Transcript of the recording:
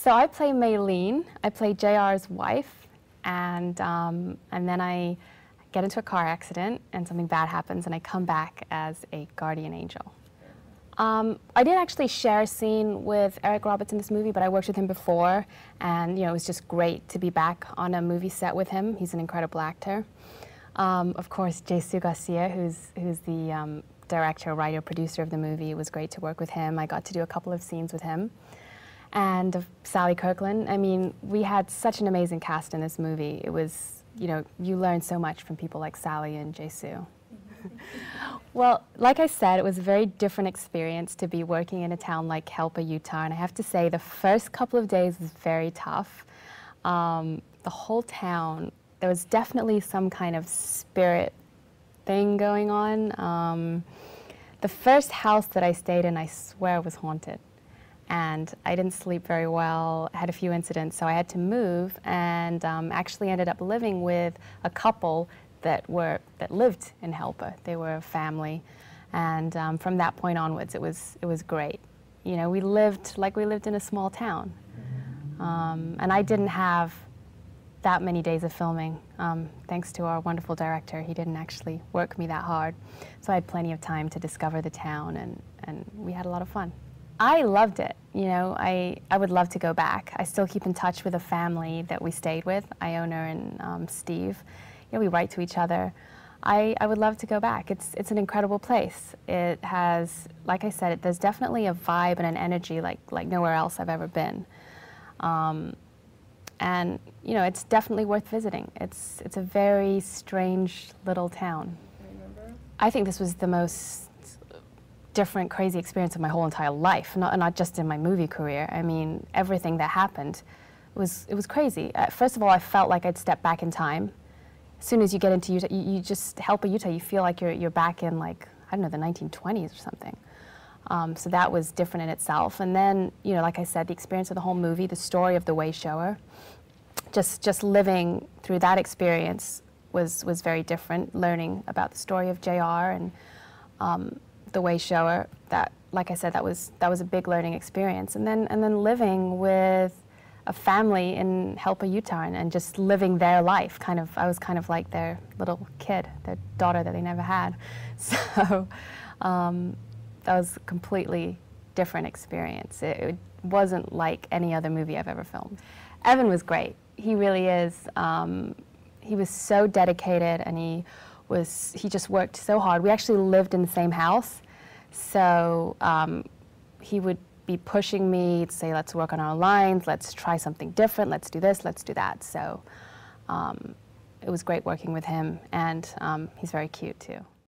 So I play Maylene. I play JR's wife, and then I get into a car accident and something bad happens and I come back as a guardian angel. I didn't actually share a scene with Eric Roberts in this movie, but I worked with him before, and it was just great to be back on a movie set with him. He's an incredible actor. Of course, Jesus Garcia, who's the director, writer, producer of the movie. It was great to work with him. I got to do a couple of scenes with him. And Sally Kirkland. I mean, we had such an amazing cast in this movie. It was, you learn so much from people like Sally and Jesus. Well, like I said, it was a very different experience to be working in a town like Helper, Utah. And I have to say, the first couple of days was very tough. The whole town, there was definitely some kind of spirit thing going on. The first house that I stayed in, I swear, was haunted. And I didn't sleep very well, I had a few incidents, so I had to move, and actually ended up living with a couple that lived in Helper. They were a family, and from that point onwards, it was great. We lived like we lived in a small town, and I didn't have that many days of filming, thanks to our wonderful director. He didn't actually work me that hard, so I had plenty of time to discover the town, and we had a lot of fun. I loved it. I would love to go back. I still keep in touch with a family that we stayed with, Iona and Steve. We write to each other. I would love to go back. It's an incredible place. It has, like I said, there's definitely a vibe and an energy like nowhere else I've ever been. And it's definitely worth visiting. It's a very strange little town. I think this was the most different, crazy experience of my whole entire life, not just in my movie career. I mean, everything that happened it was crazy. First of all, I felt like I'd stepped back in time. As soon as you get into Utah, you just Helper, Utah, you feel like you're back in, like, I don't know, the 1920s or something. So that was different in itself. And then, like I said, the experience of the whole movie, the story of the Wayshower, just living through that experience was very different. Learning about the story of JR and the Wayshower, that, like I said, that was a big learning experience. And then living with a family in Helper, Utah, and just living their life. I was kind of like their little kid, their daughter that they never had. So that was a completely different experience. It wasn't like any other movie I've ever filmed. Evan was great. He really is. He was so dedicated, and he just worked so hard. We actually lived in the same house, so he would be pushing me to say, let's work on our lines, let's try something different, let's do this, let's do that. So it was great working with him, and he's very cute too.